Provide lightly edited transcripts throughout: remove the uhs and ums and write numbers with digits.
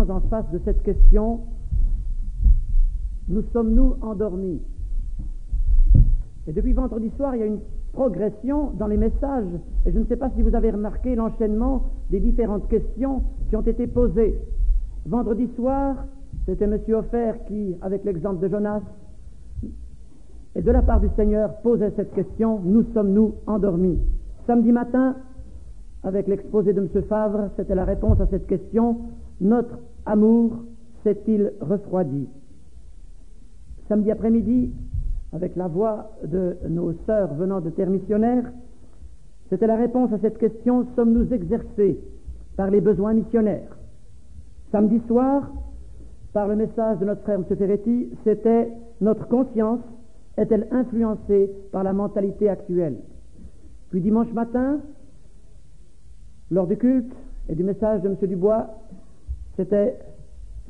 étions en face de cette question, nous sommes-nous endormis? Et depuis vendredi soir, il y a une progression dans les messages, et je ne sais pas si vous avez remarqué l'enchaînement des différentes questions qui ont été posées. Vendredi soir, c'était M. Offert qui, avec l'exemple de Jonas, et de la part du Seigneur, posait cette question: nous sommes-nous endormis? Samedi matin, avec l'exposé de M. Favre, c'était la réponse à cette question: notre amour s'est-il refroidi? Samedi après-midi, avec la voix de nos sœurs venant de terre missionnaire, c'était la réponse à cette question: sommes-nous exercés par les besoins missionnaires? Samedi soir, par le message de notre frère M. Ferretti, c'était: notre conscience est-elle influencée par la mentalité actuelle? Puis dimanche matin, lors du culte et du message de M. Dubois, c'était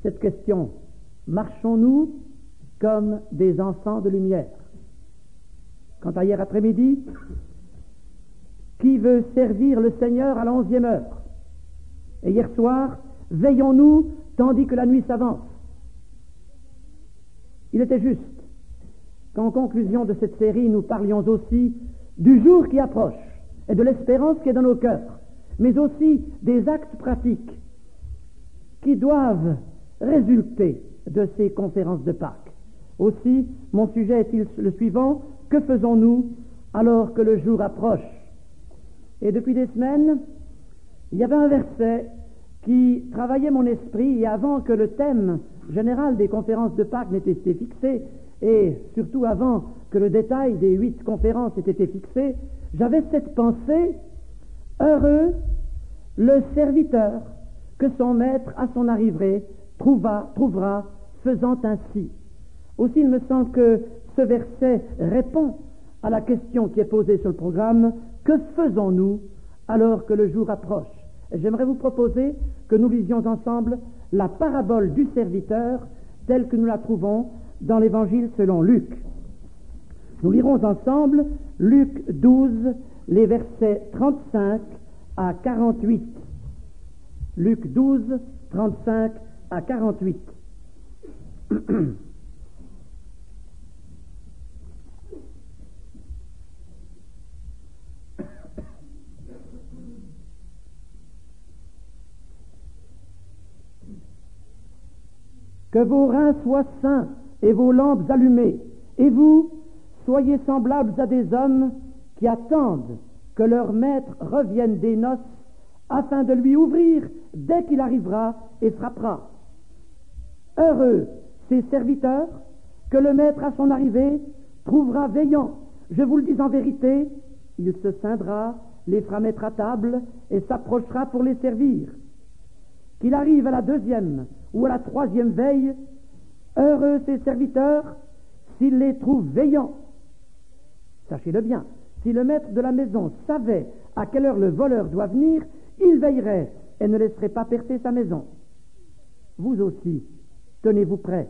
cette question: marchons-nous comme des enfants de lumière? Quant à hier après-midi, qui veut servir le Seigneur à la 11e heure? Et hier soir, veillons-nous tandis que la nuit s'avance? Il était juste qu'en conclusion de cette série, nous parlions aussi du jour qui approche et de l'espérance qui est dans nos cœurs, mais aussi des actes pratiques qui doivent résulter de ces conférences de Pâques. Aussi, mon sujet est-il le suivant: que faisons-nous alors que le jour approche? Et depuis des semaines, il y avait un verset qui travaillait mon esprit, et avant que le thème général des conférences de Pâques n'ait été fixé, et surtout avant que le détail des 8 conférences ait été fixé, j'avais cette pensée: heureux le serviteur que son maître à son arrivée trouvera faisant ainsi. Aussi, il me semble que ce verset répond à la question qui est posée sur le programme: que faisons-nous alors que le jour approche? Et j'aimerais vous proposer que nous lisions ensemble la parabole du serviteur telle que nous la trouvons dans l'Évangile selon Luc. Nous lirons ensemble Luc 12, les versets 35 à 48. Luc 12, 35 à 48. Que vos reins soient sains et vos lampes allumées, et vous, soyez semblables à des hommes qui attendent que leur maître revienne des noces, afin de lui ouvrir dès qu'il arrivera et frappera. Heureux ces serviteurs que le maître à son arrivée trouvera veillant. Je vous le dis en vérité, il se ceindra, les fera mettre à table et s'approchera pour les servir. Qu'il arrive à la 2e ou à la 3e veille, heureux ces serviteurs s'il les trouve veillants. Sachez-le bien, si le maître de la maison savait à quelle heure le voleur doit venir, il veillerait et ne laisserait pas percer sa maison. Vous aussi, tenez-vous prêts,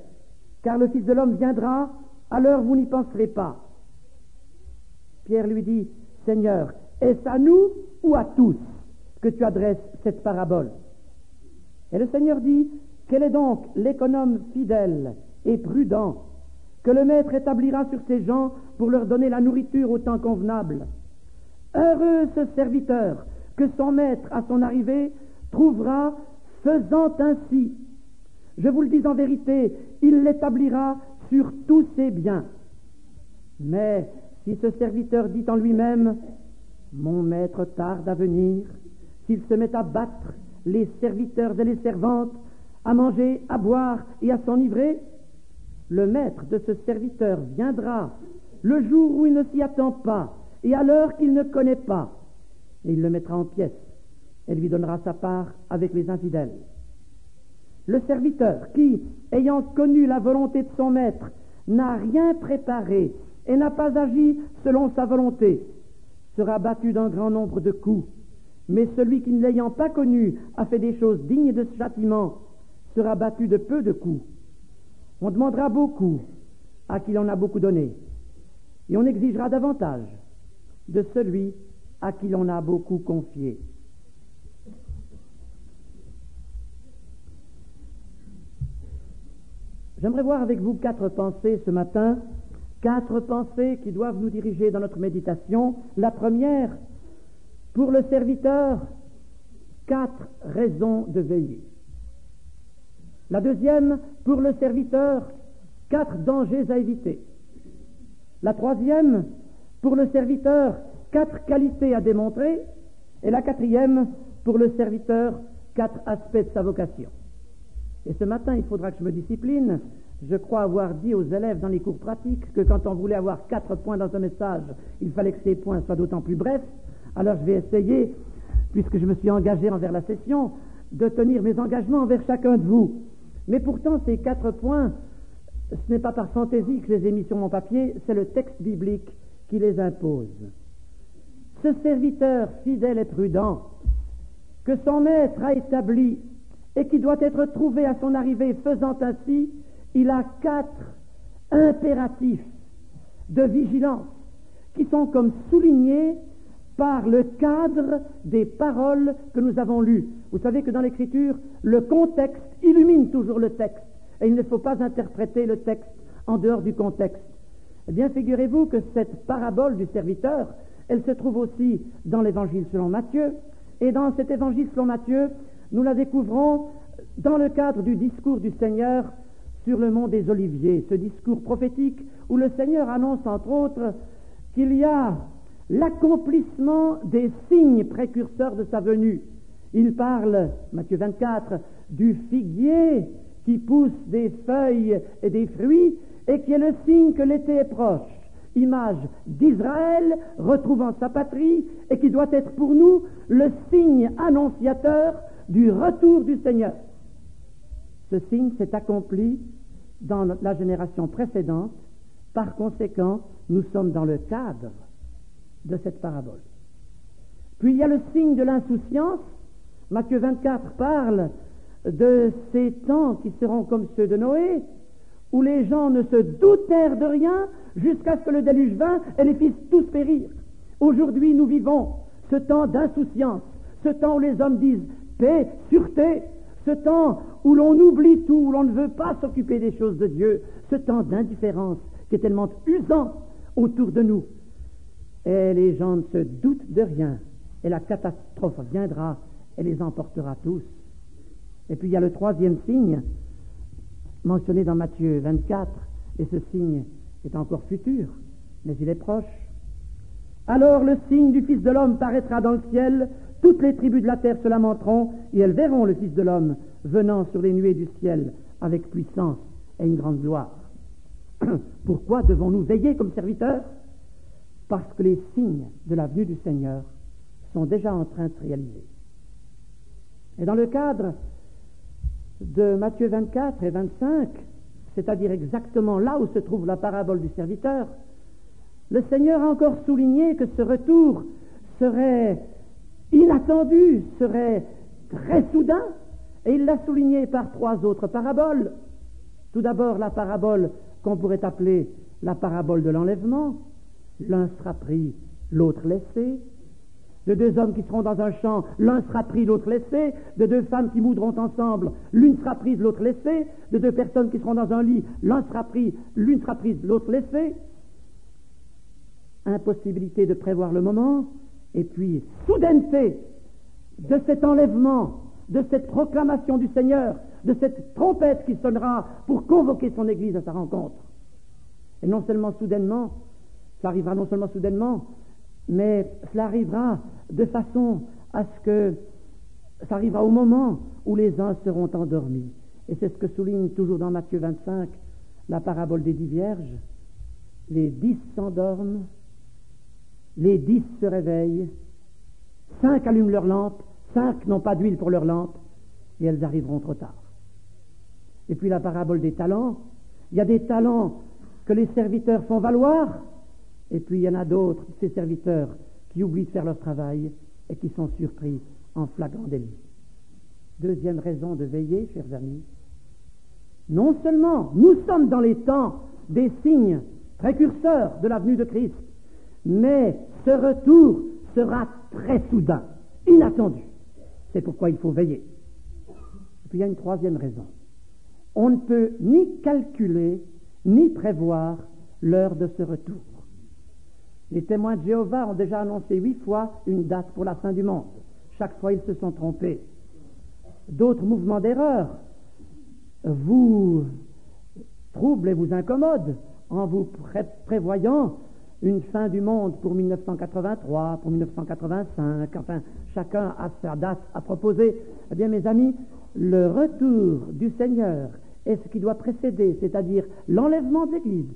car le Fils de l'homme viendra à l'heure où vous n'y penserez pas. Pierre lui dit: Seigneur, est-ce à nous ou à tous que tu adresses cette parabole? Et le Seigneur dit: quel est donc l'économe fidèle et prudent que le maître établira sur ses gens pour leur donner la nourriture au temps convenable? Heureux ce serviteur que son maître à son arrivée trouvera faisant ainsi. Je vous le dis en vérité, il l'établira sur tous ses biens. Mais si ce serviteur dit en lui-même: mon maître tarde à venir, s'il se met à battre les serviteurs et les servantes, à manger, à boire et à s'enivrer, le maître de ce serviteur viendra le jour où il ne s'y attend pas et à l'heure qu'il ne connaît pas, et il le mettra en pièces et lui donnera sa part avec les infidèles. Le serviteur qui, ayant connu la volonté de son maître, n'a rien préparé et n'a pas agi selon sa volonté, sera battu d'un grand nombre de coups. Mais celui qui, ne l'ayant pas connu, a fait des choses dignes de ce châtiment, sera battu de peu de coups. On demandera beaucoup à qui l'on a beaucoup donné, et on exigera davantage de celui à qui l'on a beaucoup confié. J'aimerais voir avec vous 4 pensées ce matin, 4 pensées qui doivent nous diriger dans notre méditation. La première, pour le serviteur, 4 raisons de veiller. La deuxième, pour le serviteur, 4 dangers à éviter. La troisième, pour le serviteur, 4 qualités à démontrer. Et la quatrième, pour le serviteur, 4 aspects de sa vocation. Et ce matin, il faudra que je me discipline. Je crois avoir dit aux élèves dans les cours pratiques que quand on voulait avoir 4 points dans un message, il fallait que ces points soient d'autant plus brefs. Alors je vais essayer, puisque je me suis engagé envers la session, de tenir mes engagements envers chacun de vous. Mais pourtant, ces 4 points, ce n'est pas par fantaisie que je les ai mis sur mon papier, c'est le texte biblique qui les impose. Ce serviteur fidèle et prudent, que son maître a établi et qui doit être trouvé à son arrivée, faisant ainsi, il a 4 impératifs de vigilance qui sont comme soulignés par le cadre des paroles que nous avons lues. Vous savez que dans l'Écriture, le contexte illumine toujours le texte et il ne faut pas interpréter le texte en dehors du contexte. Eh bien, figurez-vous que cette parabole du serviteur, elle se trouve aussi dans l'Évangile selon Matthieu, et dans cet Évangile selon Matthieu, nous la découvrons dans le cadre du discours du Seigneur sur le mont des Oliviers, ce discours prophétique où le Seigneur annonce entre autres qu'il y a l'accomplissement des signes précurseurs de sa venue. Il parle, Matthieu 24, du figuier qui pousse des feuilles et des fruits et qui est le signe que l'été est proche. Image d'Israël retrouvant sa patrie et qui doit être pour nous le signe annonciateur du retour du Seigneur. Ce signe s'est accompli dans la génération précédente. Par conséquent, nous sommes dans le cadre de cette parabole. Puis il y a le signe de l'insouciance. Matthieu 24 parle de ces temps qui seront comme ceux de Noé, où les gens ne se doutèrent de rien jusqu'à ce que le déluge vint et les fils tous périrent. Aujourd'hui, nous vivons ce temps d'insouciance, ce temps où les hommes disent paix, sûreté, ce temps où l'on oublie tout, où l'on ne veut pas s'occuper des choses de Dieu, ce temps d'indifférence qui est tellement usant autour de nous. Et les gens ne se doutent de rien, et la catastrophe viendra et les emportera tous. Et puis il y a le troisième signe, mentionné dans Matthieu 24, et ce signe est encore futur, mais il est proche. Alors le signe du Fils de l'homme paraîtra dans le ciel, toutes les tribus de la terre se lamenteront, et elles verront le Fils de l'homme venant sur les nuées du ciel avec puissance et une grande gloire. Pourquoi devons-nous veiller comme serviteurs? Parce que les signes de la venue du Seigneur sont déjà en train de se réaliser. Et dans le cadre de Matthieu 24 et 25, c'est-à-dire exactement là où se trouve la parabole du serviteur, le Seigneur a encore souligné que ce retour serait inattendu, serait très soudain, et il l'a souligné par 3 autres paraboles. Tout d'abord, la parabole qu'on pourrait appeler la parabole de l'enlèvement. L'un sera pris, l'autre laissé. De 2 hommes qui seront dans un champ, l'un sera pris, l'autre laissé. De 2 femmes qui moudront ensemble, l'une sera prise, l'autre laissée. De 2 personnes qui seront dans un lit, l'un sera pris, l'une sera prise, l'autre laissée. Impossibilité de prévoir le moment, et puis soudaineté de cet enlèvement, de cette proclamation du Seigneur, de cette trompette qui sonnera pour convoquer son Église à sa rencontre. Et non seulement soudainement, ça arrivera non seulement soudainement, mais cela arrivera de façon à ce que ça arrivera au moment où les uns seront endormis. Et c'est ce que souligne toujours dans Matthieu 25 la parabole des 10 vierges. Les 10 s'endorment, les 10 se réveillent, 5 allument leur lampe, 5 n'ont pas d'huile pour leur lampe, et elles arriveront trop tard. Et puis la parabole des talents, il y a des talents que les serviteurs font valoir, et puis il y en a d'autres, ces serviteurs, qui oublient de faire leur travail et qui sont surpris en flagrant délit. Deuxième raison de veiller, chers amis, non seulement nous sommes dans les temps des signes précurseurs de la venue de Christ, mais ce retour sera très soudain, inattendu. C'est pourquoi il faut veiller. Et puis il y a une troisième raison. on ne peut ni calculer, ni prévoir l'heure de ce retour. Les témoins de Jéhovah ont déjà annoncé 8 fois une date pour la fin du monde. Chaque fois, ils se sont trompés. D'autres mouvements d'erreur vous troublent et vous incommodent en vous prévoyant une fin du monde pour 1983, pour 1985, enfin, chacun a sa date à proposer. Eh bien, mes amis, le retour du Seigneur est ce qui doit précéder, c'est-à-dire l'enlèvement de l'Église.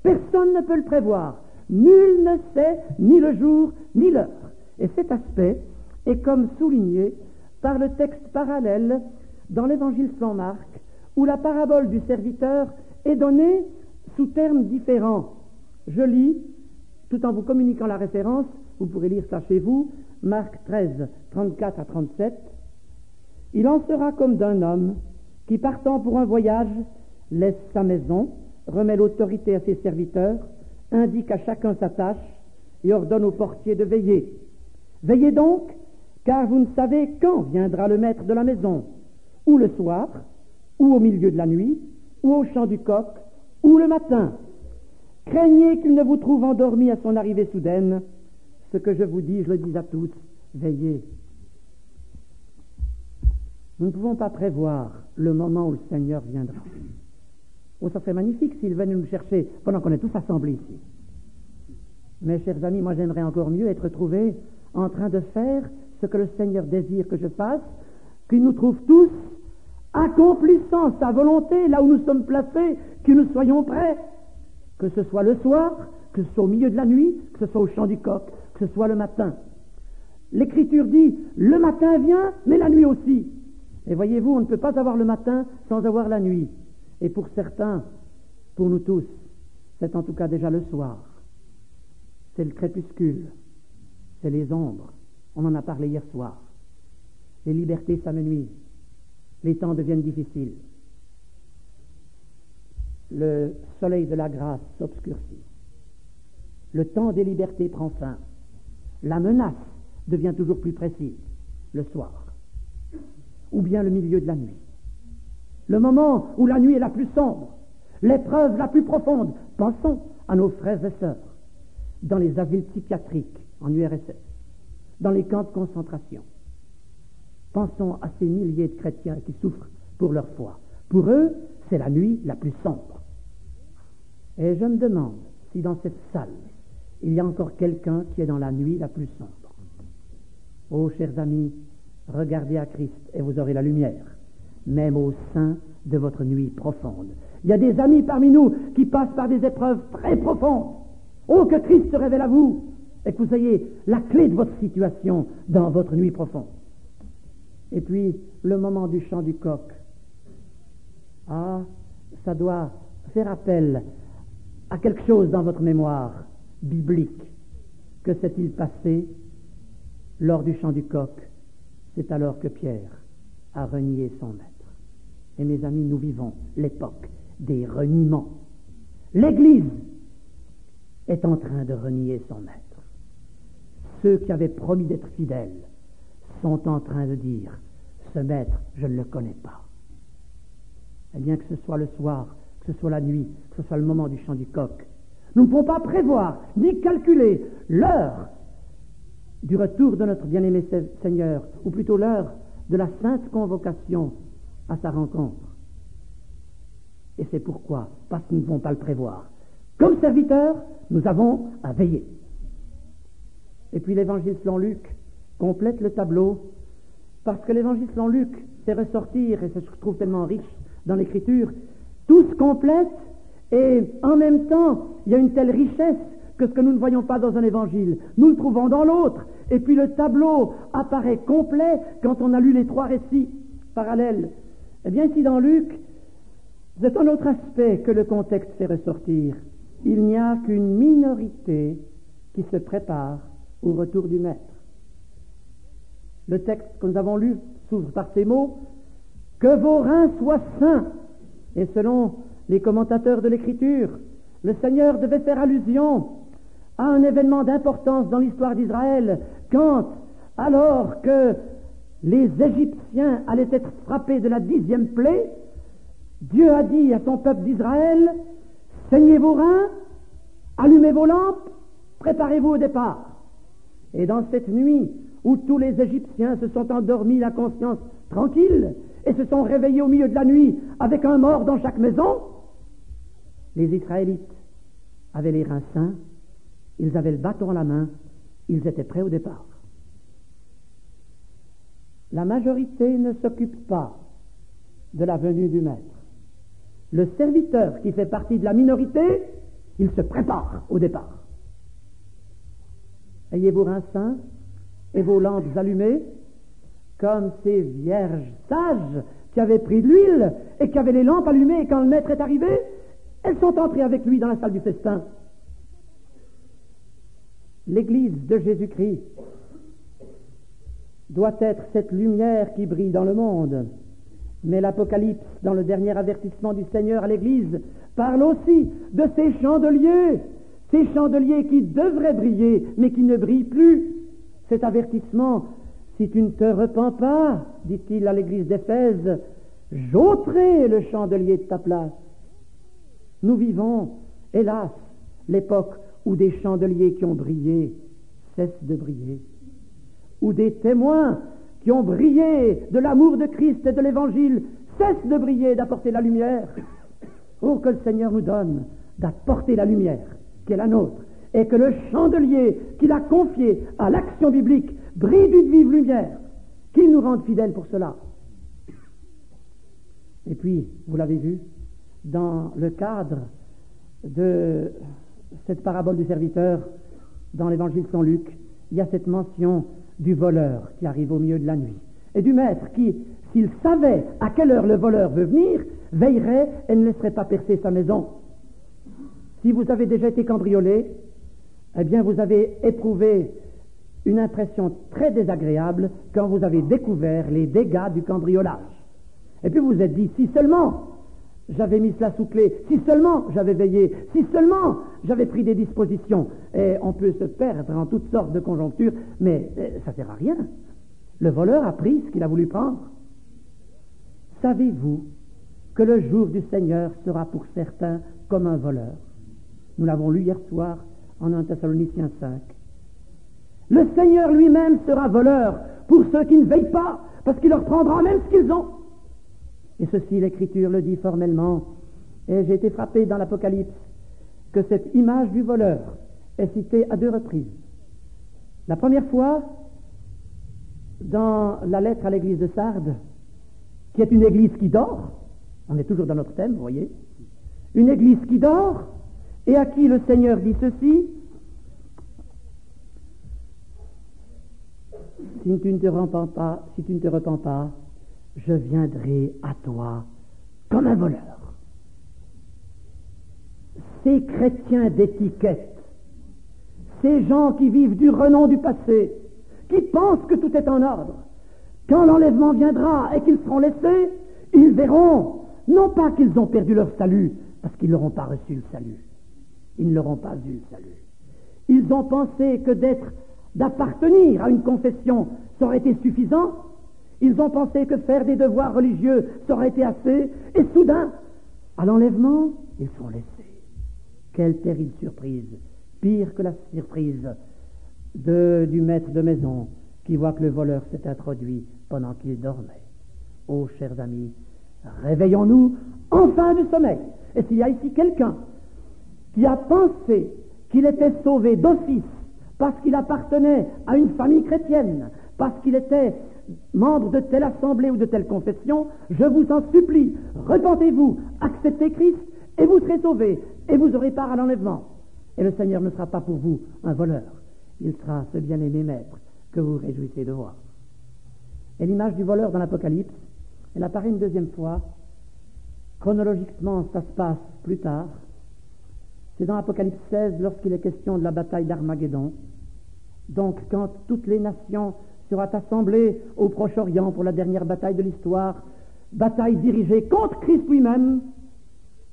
Personne ne peut le prévoir. Nul ne sait ni le jour ni l'heure. Et cet aspect est comme souligné par le texte parallèle dans l'Évangile selon Marc, où la parabole du serviteur est donnée sous termes différents. Je lis, tout en vous communiquant la référence, vous pourrez lire ça chez vous, Marc 13, 34 à 37. Il en sera comme d'un homme qui, partant pour un voyage, laisse sa maison, remet l'autorité à ses serviteurs, indique à chacun sa tâche et ordonne au portier de veiller. Veillez donc, car vous ne savez quand viendra le maître de la maison, ou le soir, ou au milieu de la nuit, ou au chant du coq, ou le matin. Craignez qu'il ne vous trouve endormi à son arrivée soudaine. Ce que je vous dis, je le dis à tous, veillez. Nous ne pouvons pas prévoir le moment où le Seigneur viendra. Oh, ça serait magnifique s'il venait nous chercher pendant qu'on est tous assemblés ici. Mes chers amis, moi j'aimerais encore mieux être trouvé en train de faire ce que le Seigneur désire que je fasse, qu'il nous trouve tous accomplissant sa volonté là où nous sommes placés, que nous soyons prêts, que ce soit le soir, que ce soit au milieu de la nuit, que ce soit au chant du coq, que ce soit le matin. L'Écriture dit, le matin vient, mais la nuit aussi. Et voyez-vous, on ne peut pas avoir le matin sans avoir la nuit. Et pour certains, pour nous tous, c'est en tout cas déjà le soir. C'est le crépuscule, c'est les ombres. On en a parlé hier soir. Les libertés s'amenuisent, les temps deviennent difficiles. Le soleil de la grâce s'obscurcit. Le temps des libertés prend fin. La menace devient toujours plus précise, le soir, ou bien le milieu de la nuit. Le moment où la nuit est la plus sombre, l'épreuve la plus profonde. Pensons à nos frères et sœurs dans les asiles psychiatriques en URSS, dans les camps de concentration. Pensons à ces milliers de chrétiens qui souffrent pour leur foi. Pour eux, c'est la nuit la plus sombre. Et je me demande si dans cette salle, il y a encore quelqu'un qui est dans la nuit la plus sombre. Oh, chers amis, regardez à Christ et vous aurez la lumière, même au sein de votre nuit profonde. Il y a des amis parmi nous qui passent par des épreuves très profondes. Oh, que Christ se révèle à vous et que vous ayez la clé de votre situation dans votre nuit profonde. Et puis, le moment du chant du coq. Ah, ça doit faire appel à quelque chose dans votre mémoire biblique. Que s'est-il passé lors du chant du coq? C'est alors que Pierre a renié son maître. Et mes amis, nous vivons l'époque des reniements. L'Église est en train de renier son maître. Ceux qui avaient promis d'être fidèles sont en train de dire, ce maître, je ne le connais pas. Eh bien, que ce soit le soir, que ce soit la nuit, que ce soit le moment du chant du coq, nous ne pouvons pas prévoir ni calculer l'heure du retour de notre bien-aimé Seigneur, ou plutôt l'heure de la sainte convocation à sa rencontre. Et c'est pourquoi, parce que nous ne pouvons pas le prévoir, comme serviteurs, nous avons à veiller. Et puis l'évangile selon Luc complète le tableau, parce que l'évangile selon Luc fait ressortir, et ça se trouve tellement riche dans l'écriture, tout se complète, et en même temps, il y a une telle richesse que ce que nous ne voyons pas dans un évangile, nous le trouvons dans l'autre, et puis le tableau apparaît complet quand on a lu les 3 récits parallèles. Eh bien, ici dans Luc, c'est un autre aspect que le contexte fait ressortir. Il n'y a qu'une minorité qui se prépare au retour du Maître. Le texte que nous avons lu s'ouvre par ces mots, « Que vos reins soient sains ». Et selon les commentateurs de l'Écriture, le Seigneur devait faire allusion à un événement d'importance dans l'histoire d'Israël, quand, alors que les Égyptiens allaient être frappés de la 10e plaie, Dieu a dit à son peuple d'Israël, saignez vos reins, allumez vos lampes, préparez-vous au départ. Et dans cette nuit où tous les Égyptiens se sont endormis la conscience tranquille et se sont réveillés au milieu de la nuit avec un mort dans chaque maison, les Israélites avaient les reins sains, ils avaient le bâton à la main, ils étaient prêts au départ. La majorité ne s'occupe pas de la venue du maître. Le serviteur qui fait partie de la minorité, il se prépare au départ. Ayez vos reins sains et vos lampes allumées, comme ces vierges sages qui avaient pris de l'huile et qui avaient les lampes allumées, et quand le maître est arrivé, elles sont entrées avec lui dans la salle du festin. L'Église de Jésus-Christ doit être cette lumière qui brille dans le monde. Mais l'Apocalypse, dans le dernier avertissement du Seigneur à l'Église, parle aussi de ces chandeliers qui devraient briller, mais qui ne brillent plus. Cet avertissement, si tu ne te repens pas, dit-il à l'Église d'Éphèse, j'ôterai le chandelier de ta place. Nous vivons, hélas, l'époque où des chandeliers qui ont brillé cessent de briller, où des témoins qui ont brillé de l'amour de Christ et de l'Évangile cessent de briller, d'apporter la lumière. Oh, que le Seigneur nous donne d'apporter la lumière qui est la nôtre, et que le chandelier qu'il a confié à l'action biblique brille d'une vive lumière, qu'il nous rende fidèles pour cela. Et puis, vous l'avez vu, dans le cadre de cette parabole du serviteur, dans l'évangile de Saint Luc, il y a cette mention du voleur qui arrive au milieu de la nuit, et du maître qui, s'il savait à quelle heure le voleur veut venir, veillerait et ne laisserait pas percer sa maison. Si vous avez déjà été cambriolé, eh bien vous avez éprouvé une impression très désagréable quand vous avez découvert les dégâts du cambriolage. Et puis vous vous êtes dit, si seulement j'avais mis cela sous clé, si seulement j'avais veillé, si seulement j'avais pris des dispositions. Et on peut se perdre en toutes sortes de conjonctures, mais ça ne sert à rien. Le voleur a pris ce qu'il a voulu prendre. Savez-vous que le jour du Seigneur sera pour certains comme un voleur? Nous l'avons lu hier soir en 1 Thessaloniciens 5. Le Seigneur lui-même sera voleur pour ceux qui ne veillent pas, parce qu'il leur prendra même ce qu'ils ont. Et ceci, l'Écriture le dit formellement, et j'ai été frappé dans l'Apocalypse que cette image du voleur est citée à 2 reprises. La première fois, dans la lettre à l'église de Sardes, qui est une église qui dort, on est toujours dans notre thème, vous voyez, une église qui dort, et à qui le Seigneur dit ceci, si tu ne te repens pas, je viendrai à toi comme un voleur. Ces chrétiens d'étiquette, ces gens qui vivent du renom du passé, qui pensent que tout est en ordre, quand l'enlèvement viendra et qu'ils seront laissés, ils verront, non pas qu'ils ont perdu leur salut, parce qu'ils n'auront pas reçu le salut. Ils ne l'auront pas eu le salut. Ils ont pensé que d'appartenir à une confession, ça aurait été suffisant. Ils ont pensé que faire des devoirs religieux, ça aurait été assez. Et soudain, à l'enlèvement, ils sont laissés. Quelle terrible surprise. Pire que la surprise du maître de maison qui voit que le voleur s'est introduit pendant qu'il dormait. Oh, chers amis, réveillons-nous enfin du sommeil. Et s'il y a ici quelqu'un qui a pensé qu'il était sauvé d'office parce qu'il appartenait à une famille chrétienne, parce qu'il était membre de telle assemblée ou de telle confession, je vous en supplie, repentez-vous, acceptez Christ, et vous serez sauvés, et vous aurez part à l'enlèvement. Et le Seigneur ne sera pas pour vous un voleur, il sera ce bien-aimé maître que vous réjouissez de voir. Et l'image du voleur dans l'Apocalypse, elle apparaît une deuxième fois. Chronologiquement, ça se passe plus tard. C'est dans Apocalypse 16, lorsqu'il est question de la bataille d'Armageddon. Donc, quand toutes les nations seront assemblées au Proche-Orient pour la dernière bataille de l'histoire, bataille dirigée contre Christ lui-même,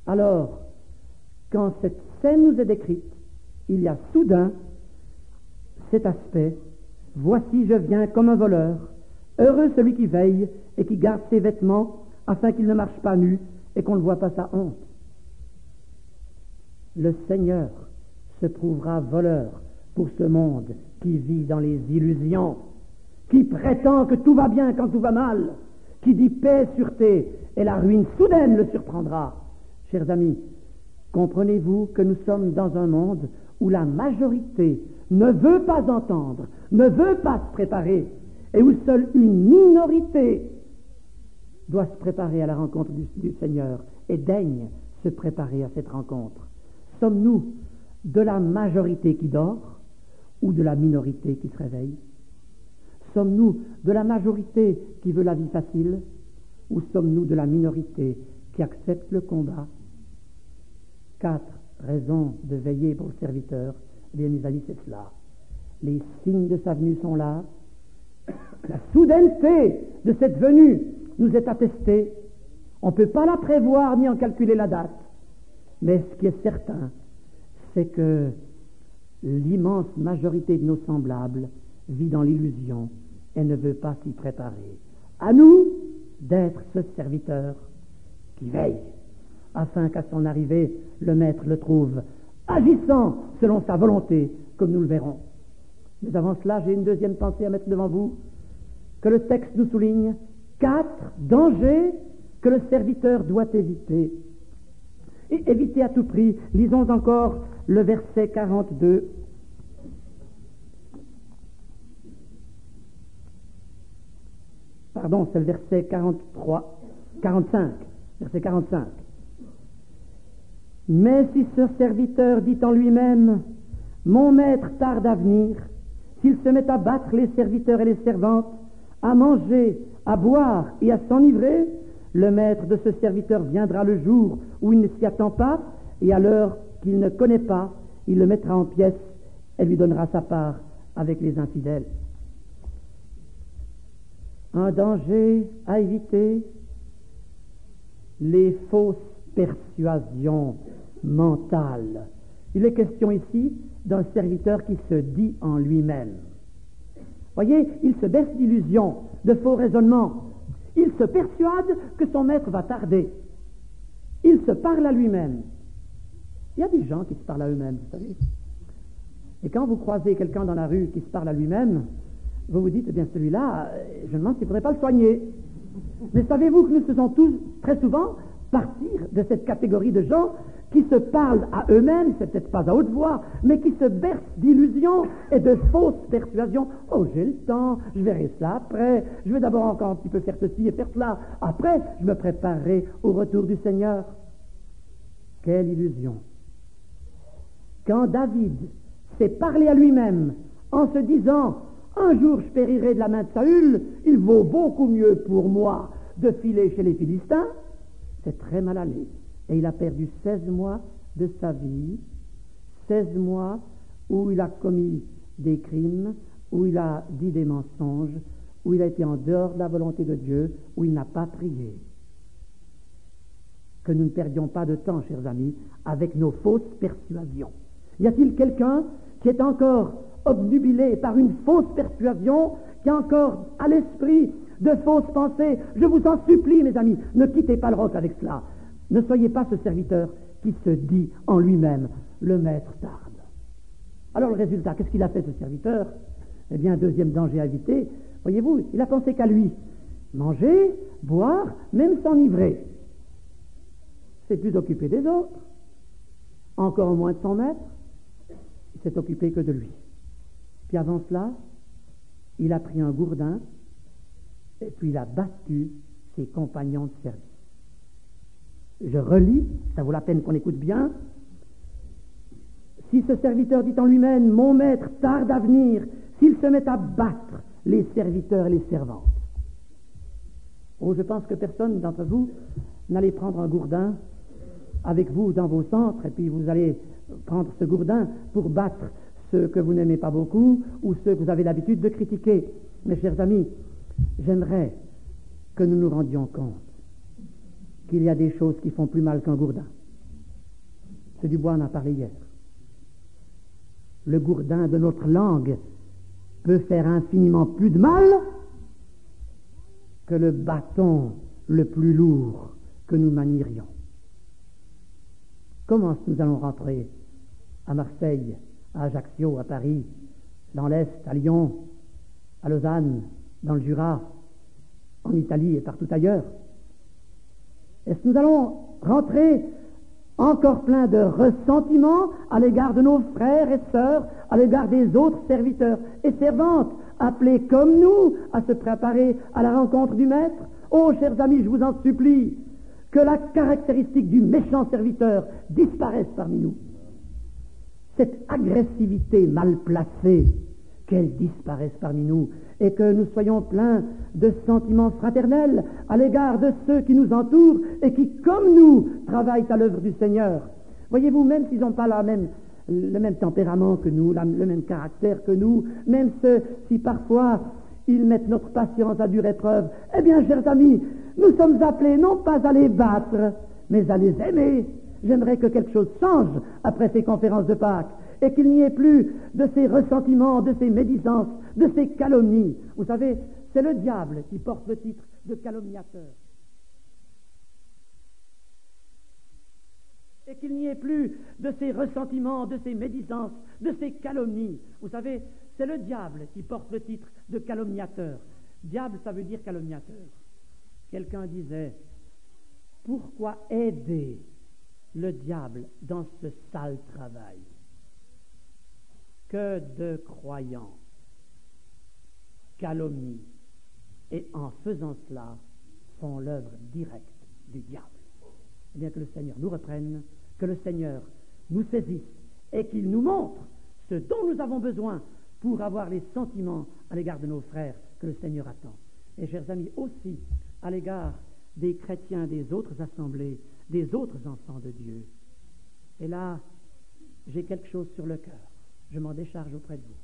alors, quand cette scène nous est décrite, il y a soudain cet aspect, voici je viens comme un voleur, heureux celui qui veille et qui garde ses vêtements afin qu'il ne marche pas nu et qu'on ne voit pas sa honte. Le Seigneur se prouvera voleur pour ce monde qui vit dans les illusions, qui prétend que tout va bien quand tout va mal, qui dit paix, sûreté, et la ruine soudaine le surprendra. Chers amis, comprenez-vous que nous sommes dans un monde où la majorité ne veut pas entendre, ne veut pas se préparer, et où seule une minorité doit se préparer à la rencontre du Seigneur et daigne se préparer à cette rencontre. Sommes-nous de la majorité qui dort ou de la minorité qui se réveille? Sommes-nous de la majorité qui veut la vie facile ou sommes-nous de la minorité qui accepte le combat? 4 raisons de veiller pour le serviteur. Eh bien, mes amis, c'est cela. Les signes de sa venue sont là. La soudaineté de cette venue nous est attestée. On ne peut pas la prévoir ni en calculer la date. Mais ce qui est certain, c'est que l'immense majorité de nos semblables vit dans l'illusion et ne veut pas s'y préparer. À nous d'être ce serviteur qui veille, afin qu'à son arrivée, le Maître le trouve agissant selon sa volonté, comme nous le verrons. Mais avant cela, j'ai une deuxième pensée à mettre devant vous, que le texte nous souligne 4 dangers que le serviteur doit éviter. Et éviter à tout prix. Lisons encore le verset 42. Pardon, c'est le verset 45. Verset 45. Mais si ce serviteur dit en lui-même, mon maître tarde à venir, s'il se met à battre les serviteurs et les servantes, à manger, à boire et à s'enivrer, le maître de ce serviteur viendra le jour où il ne s'y attend pas, et à l'heure qu'il ne connaît pas, il le mettra en pièces et lui donnera sa part avec les infidèles. Un danger à éviter, les fausses persuasions mentales. Il est question ici d'un serviteur qui se dit en lui-même. Voyez, il se berce d'illusions, de faux raisonnements. Il se persuade que son maître va tarder. Il se parle à lui-même. Il y a des gens qui se parlent à eux-mêmes, vous savez. Et quand vous croisez quelqu'un dans la rue qui se parle à lui-même, vous vous dites, eh bien celui-là, je me demande s'il ne faudrait pas le soigner. Mais savez-vous que nous faisons tous, très souvent, partir de cette catégorie de gens qui se parlent à eux-mêmes, c'est peut-être pas à haute voix, mais qui se bercent d'illusions et de fausses persuasions. Oh, j'ai le temps, je verrai cela après, je vais d'abord encore un petit peu faire ceci et faire cela. Après, je me préparerai au retour du Seigneur. Quelle illusion! Quand David s'est parlé à lui-même en se disant « Un jour je périrai de la main de Saül, il vaut beaucoup mieux pour moi de filer chez les Philistins », c'est très mal allé. Et il a perdu 16 mois de sa vie, 16 mois où il a commis des crimes, où il a dit des mensonges, où il a été en dehors de la volonté de Dieu, où il n'a pas prié. Que nous ne perdions pas de temps, chers amis, avec nos fausses persuasions. Y a-t-il quelqu'un qui est encore obnubilé par une fausse persuasion, qui a encore à l'esprit de fausses pensées? Je vous en supplie, mes amis, ne quittez pas le roc avec cela. Ne soyez pas ce serviteur qui se dit en lui-même, le maître tarde. Alors le résultat, qu'est-ce qu'il a fait ce serviteur? Eh bien, deuxième danger à éviter, voyez-vous, il a pensé qu'à lui. Manger, boire, même s'enivrer. C'est plus occupé des autres, encore moins de son maître, il s'est occupé que de lui. Puis avant cela, il a pris un gourdin et puis il a battu ses compagnons de service. Je relis, ça vaut la peine qu'on écoute bien. Si ce serviteur dit en lui-même, mon maître tarde à venir, s'il se met à battre les serviteurs et les servantes. Oh, je pense que personne d'entre vous n'allez prendre un gourdin avec vous dans vos centres, et puis vous allez prendre ce gourdin pour battre ceux que vous n'aimez pas beaucoup ou ceux que vous avez l'habitude de critiquer. Mes chers amis, j'aimerais que nous nous rendions compte qu'il y a des choses qui font plus mal qu'un gourdin. M. Dubois en a parlé hier. Le gourdin de notre langue peut faire infiniment plus de mal que le bâton le plus lourd que nous manierions. Comment nous allons rentrer à Marseille, à Ajaccio, à Paris, dans l'Est, à Lyon, à Lausanne, dans le Jura, en Italie et partout ailleurs? Est-ce que nous allons rentrer encore plein de ressentiment à l'égard de nos frères et sœurs, à l'égard des autres serviteurs et servantes, appelés comme nous à se préparer à la rencontre du Maître? Oh, chers amis, je vous en supplie, que la caractéristique du méchant serviteur disparaisse parmi nous. Cette agressivité mal placée, qu'elle disparaisse parmi nous, et que nous soyons pleins de sentiments fraternels à l'égard de ceux qui nous entourent et qui, comme nous, travaillent à l'œuvre du Seigneur. Voyez-vous, même s'ils n'ont pas le même tempérament que nous, le même caractère que nous, même si parfois ils mettent notre patience à dure épreuve, eh bien, chers amis, nous sommes appelés non pas à les battre, mais à les aimer. J'aimerais que quelque chose change après ces conférences de Pâques, et qu'il n'y ait plus de ces ressentiments, de ces médisances, de ces calomnies. Vous savez, c'est le diable qui porte le titre de calomniateur. Et qu'il n'y ait plus de ces ressentiments, de ces médisances, de ces calomnies. Vous savez, c'est le diable qui porte le titre de calomniateur. Diable, ça veut dire calomniateur. Quelqu'un disait, pourquoi aider le diable dans ce sale travail? Que de croyants calomnient et en faisant cela font l'œuvre directe du diable. Eh bien, que le Seigneur nous reprenne, que le Seigneur nous saisisse et qu'il nous montre ce dont nous avons besoin pour avoir les sentiments à l'égard de nos frères que le Seigneur attend. Et chers amis, aussi à l'égard des chrétiens des autres assemblées, des autres enfants de Dieu. Et là, j'ai quelque chose sur le cœur. Je m'en décharge auprès de vous.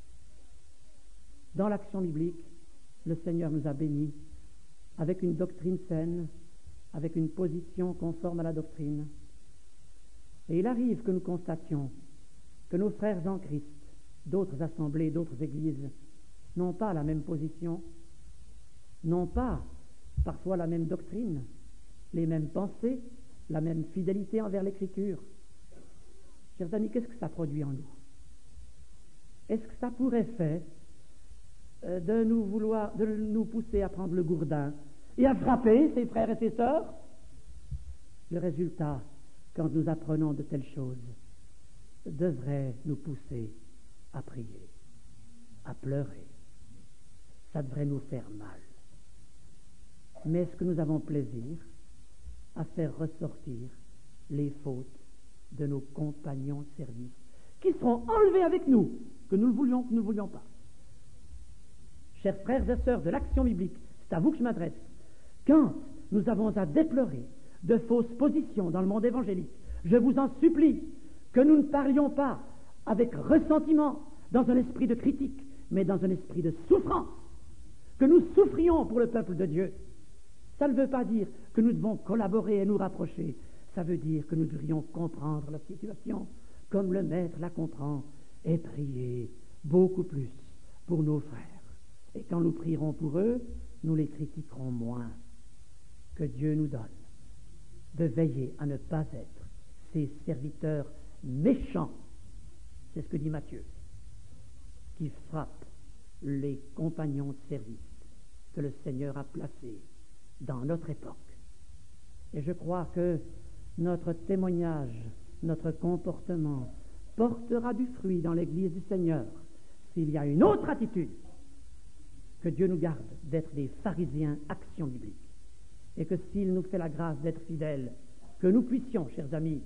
Dans l'action biblique, le Seigneur nous a bénis avec une doctrine saine, avec une position conforme à la doctrine. Et il arrive que nous constations que nos frères en Christ, d'autres assemblées, d'autres églises, n'ont pas la même position, n'ont pas parfois la même doctrine, les mêmes pensées, la même fidélité envers l'Écriture. Chers amis, qu'est-ce que ça produit en nous? Est-ce que ça pourrait faire de nous pousser à prendre le gourdin et à frapper ses frères et ses sœurs? Le résultat, quand nous apprenons de telles choses, devrait nous pousser à prier, à pleurer. Ça devrait nous faire mal. Mais est-ce que nous avons plaisir à faire ressortir les fautes de nos compagnons de service qui seront enlevés avec nous, que nous le voulions, que nous ne le voulions pas? Chers frères et sœurs de l'action biblique, c'est à vous que je m'adresse. Quand nous avons à déplorer de fausses positions dans le monde évangélique, je vous en supplie que nous ne parlions pas avec ressentiment, dans un esprit de critique, mais dans un esprit de souffrance, que nous souffrions pour le peuple de Dieu. Ça ne veut pas dire que nous devons collaborer et nous rapprocher. Ça veut dire que nous devrions comprendre la situation comme le Maître la comprend et prier beaucoup plus pour nos frères. Et quand nous prierons pour eux, nous les critiquerons moins. Que Dieu nous donne de veiller à ne pas être ces serviteurs méchants, c'est ce que dit Matthieu, qui frappent les compagnons de service que le Seigneur a placés dans notre époque. Et je crois que notre témoignage, notre comportement portera du fruit dans l'Église du Seigneur s'il y a une autre attitude. Que Dieu nous garde d'être des pharisiens action biblique, et que s'il nous fait la grâce d'être fidèles, que nous puissions, chers amis,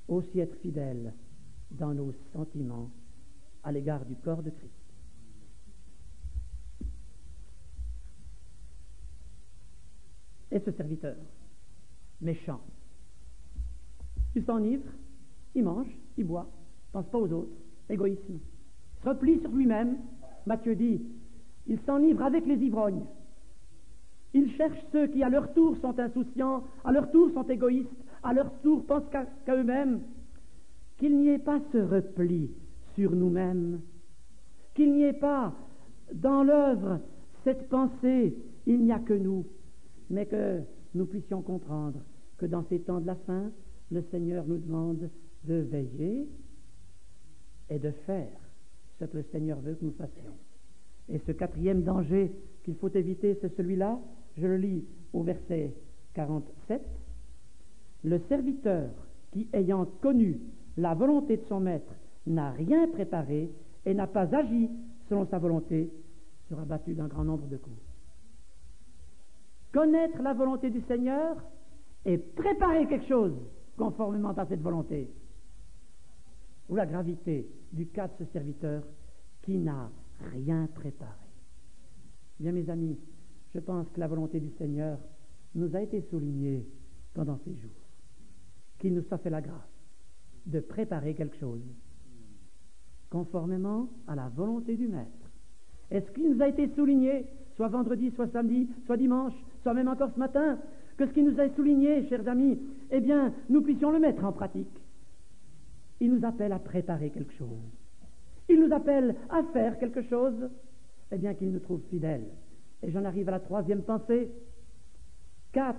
aussi être fidèles dans nos sentiments à l'égard du corps de Christ. Et ce serviteur méchant, il s'enivre, il mange, il boit, pense pas aux autres, égoïsme, se replie sur lui-même. Matthieu dit, il s'enivre avec les ivrognes. Il cherche ceux qui, à leur tour, sont insouciants, à leur tour, sont égoïstes, à leur tour, pensent qu'à eux-mêmes. Qu'il n'y ait pas ce repli sur nous-mêmes, qu'il n'y ait pas dans l'œuvre cette pensée, il n'y a que nous, mais que nous puissions comprendre que dans ces temps de la fin, le Seigneur nous demande de veiller et de faire ce que le Seigneur veut que nous fassions. Et ce quatrième danger qu'il faut éviter, c'est celui-là. Je le lis au verset 47. Le serviteur qui, ayant connu la volonté de son maître, n'a rien préparé et n'a pas agi selon sa volonté, sera battu d'un grand nombre de coups. Connaître la volonté du Seigneur et préparer quelque chose conformément à cette volonté. Ou la gravité du cas de ce serviteur qui n'a rien préparé. Bien, mes amis, je pense que la volonté du Seigneur nous a été soulignée pendant ces jours. Qu'il nous soit fait la grâce de préparer quelque chose conformément à la volonté du Maître. Est-ce qu'il nous a été souligné, soit vendredi, soit samedi, soit dimanche, soit même encore ce matin, que ce qui nous a souligné, chers amis, eh bien, nous puissions le mettre en pratique. Il nous appelle à préparer quelque chose. Il nous appelle à faire quelque chose, eh bien, qu'il nous trouve fidèles. Et j'en arrive à la troisième pensée. 4.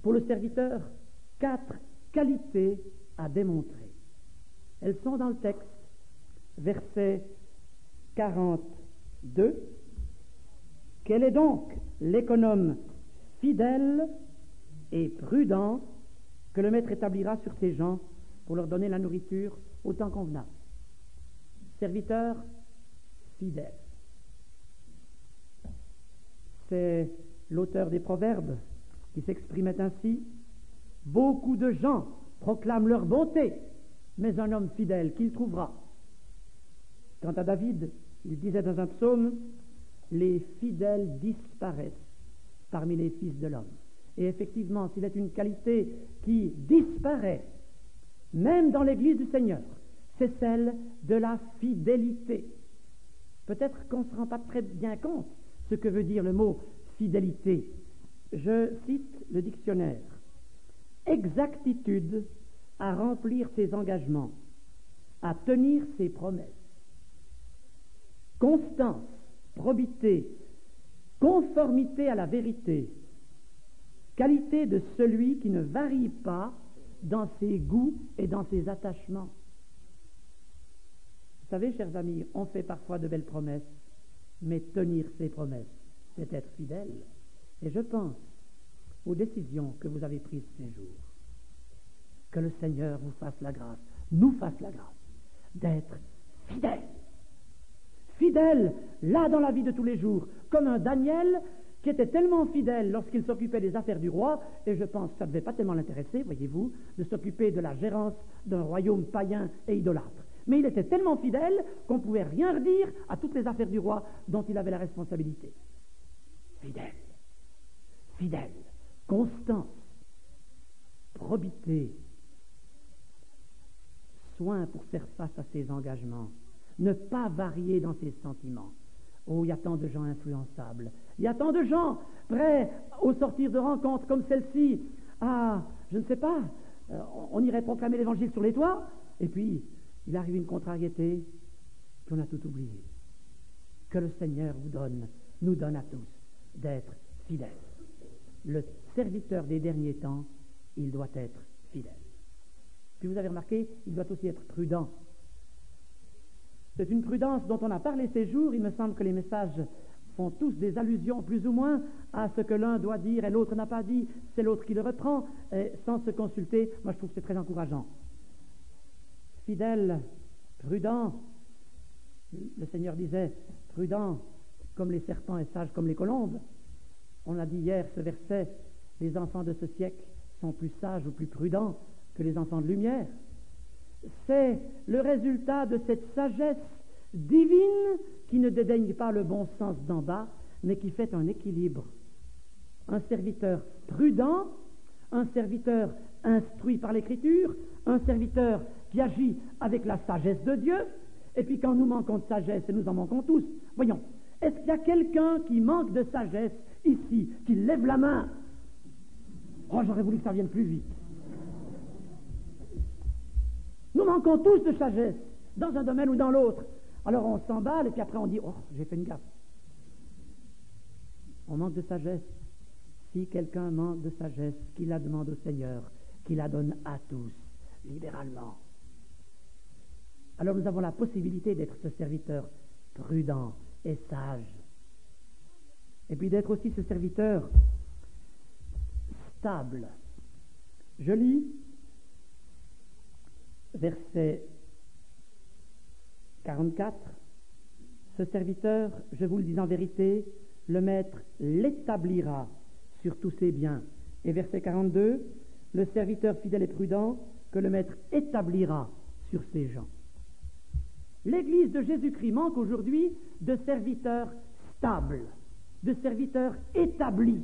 Pour le serviteur, 4 qualités à démontrer. Elles sont dans le texte, verset 42. Quel est donc l'économe fidèle et prudent que le maître établira sur ses gens pour leur donner la nourriture au temps convenable? Serviteur fidèle. C'est l'auteur des Proverbes qui s'exprimait ainsi. Beaucoup de gens proclament leur bonté, mais un homme fidèle, qui le trouvera? Quant à David, il disait dans un psaume, les fidèles disparaissent parmi les fils de l'homme. Et effectivement, s'il est une qualité qui disparaît, même dans l'Église du Seigneur, c'est celle de la fidélité. Peut-être qu'on ne se rend pas très bien compte ce que veut dire le mot fidélité. Je cite le dictionnaire. Exactitude à remplir ses engagements, à tenir ses promesses. Constance, probité, conformité à la vérité, qualité de celui qui ne varie pas dans ses goûts et dans ses attachements. Vous savez, chers amis, on fait parfois de belles promesses, mais tenir ses promesses, c'est être fidèle. Et je pense aux décisions que vous avez prises ces jours. Que le Seigneur vous fasse la grâce, nous fasse la grâce, d'être fidèles. Fidèles, là dans la vie de tous les jours, comme un Daniel qui était tellement fidèle lorsqu'il s'occupait des affaires du roi, et je pense que ça ne devait pas tellement l'intéresser, voyez-vous, de s'occuper de la gérance d'un royaume païen et idolâtre. Mais il était tellement fidèle qu'on ne pouvait rien redire à toutes les affaires du roi dont il avait la responsabilité. Fidèle, fidèle, constance, probité, soin pour faire face à ses engagements, ne pas varier dans ses sentiments. Oh, il y a tant de gens influençables, il y a tant de gens prêts au sortir de rencontres comme celle-ci. Ah, je ne sais pas, on irait proclamer l'évangile sur les toits, et puis il arrive une contrariété, puis on a tout oublié. Que le Seigneur nous donne à tous d'être fidèles. Le serviteur des derniers temps, il doit être fidèle. Puis vous avez remarqué, il doit aussi être prudent. C'est une prudence dont on a parlé ces jours. Il me semble que les messages font tous des allusions plus ou moins à ce que l'un doit dire et l'autre n'a pas dit. C'est l'autre qui le reprend sans se consulter. Moi, je trouve que c'est très encourageant. Fidèle, prudent. Le Seigneur disait, prudent comme les serpents et sage comme les colombes. On a dit hier ce verset, les enfants de ce siècle sont plus sages ou plus prudents que les enfants de lumière. C'est le résultat de cette sagesse divine qui ne dédaigne pas le bon sens d'en bas, mais qui fait un équilibre. Un serviteur prudent, un serviteur instruit par l'Écriture, un serviteur qui agit avec la sagesse de Dieu, et puis quand nous manquons de sagesse, et nous en manquons tous, voyons, est-ce qu'il y a quelqu'un qui manque de sagesse ici, qui lève la main? Oh, j'aurais voulu que ça vienne plus vite. Nous manquons tous de sagesse, dans un domaine ou dans l'autre. Alors on s'emballe et puis après on dit, oh, j'ai fait une gaffe. On manque de sagesse. Si quelqu'un manque de sagesse, qu'il la demande au Seigneur, qu'il la donne à tous, libéralement. Alors nous avons la possibilité d'être ce serviteur prudent et sage. Et puis d'être aussi ce serviteur stable. Je lis verset 44. Ce serviteur, je vous le dis en vérité, le maître l'établira sur tous ses biens. Et verset 42, le serviteur fidèle et prudent que le maître établira sur ses gens. L'Église de Jésus-Christ manque aujourd'hui de serviteurs stables, de serviteurs établis.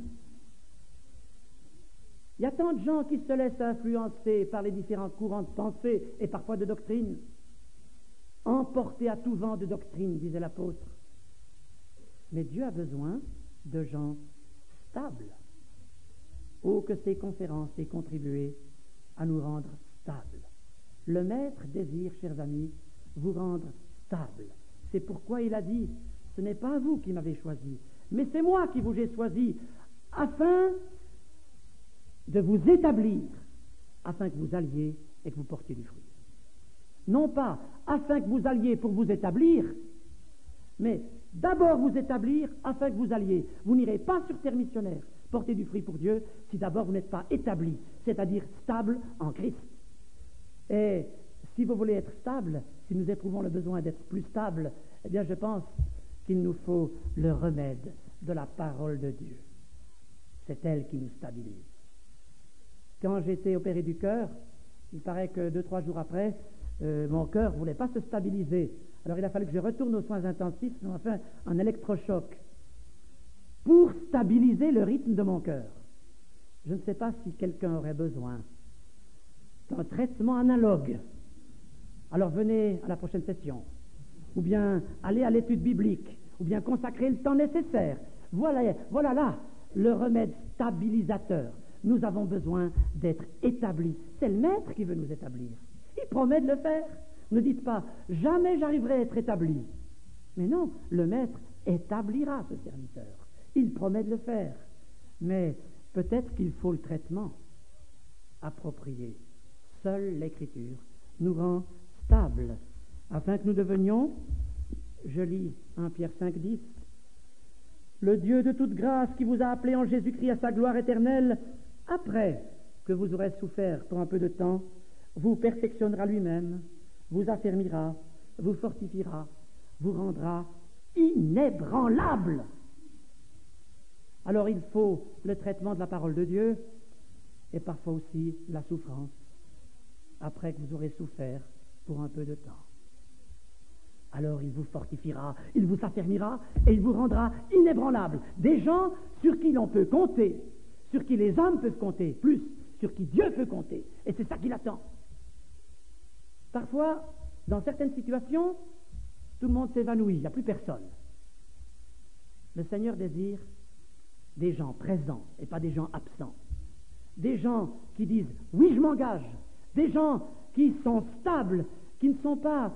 Il y a tant de gens qui se laissent influencer par les différents courants de pensée et parfois de doctrine. Emportés à tout vent de doctrine, disait l'apôtre. Mais Dieu a besoin de gens stables. Oh, que ces conférences aient contribué à nous rendre stables. Le Maître désire, chers amis, vous rendre stables. C'est pourquoi il a dit, ce n'est pas vous qui m'avez choisi, mais c'est moi qui vous ai choisi, afin de vous établir, afin que vous alliez et que vous portiez du fruit. Non pas afin que vous alliez pour vous établir, mais d'abord vous établir afin que vous alliez. Vous n'irez pas sur terre missionnaire porter du fruit pour Dieu si d'abord vous n'êtes pas établi, c'est-à-dire stable en Christ. Et si vous voulez être stable, si nous éprouvons le besoin d'être plus stable, eh bien je pense qu'il nous faut le remède de la parole de Dieu. C'est elle qui nous stabilise. Quand j'ai été opéré du cœur, il paraît que 2-3 jours après, mon cœur ne voulait pas se stabiliser. Alors il a fallu que je retourne aux soins intensifs, enfin un électrochoc, pour stabiliser le rythme de mon cœur. Je ne sais pas si quelqu'un aurait besoin d'un traitement analogue. Alors venez à la prochaine session, ou bien allez à l'étude biblique, ou bien consacrez le temps nécessaire. Voilà là le remède stabilisateur. Nous avons besoin d'être établis. C'est le Maître qui veut nous établir. Il promet de le faire. Ne dites pas, jamais j'arriverai à être établi. Mais non, le Maître établira ce serviteur. Il promet de le faire. Mais peut-être qu'il faut le traitement approprié. Seule l'Écriture nous rend stables, afin que nous devenions, je lis 1 Pierre 5, 10, le Dieu de toute grâce qui vous a appelé en Jésus-Christ à sa gloire éternelle, après que vous aurez souffert pour un peu de temps, vous perfectionnera lui-même, vous affermira, vous fortifiera, vous rendra inébranlable. Alors il faut le traitement de la parole de Dieu et parfois aussi la souffrance après que vous aurez souffert pour un peu de temps. Alors il vous fortifiera, il vous affermira et il vous rendra inébranlable. Des gens sur qui l'on peut compter, sur qui les hommes peuvent compter, plus sur qui Dieu peut compter. Et c'est ça qu'il attend. Parfois, dans certaines situations, tout le monde s'évanouit, il n'y a plus personne. Le Seigneur désire des gens présents et pas des gens absents. Des gens qui disent « oui, je m'engage ». Des gens qui sont stables, qui ne sont pas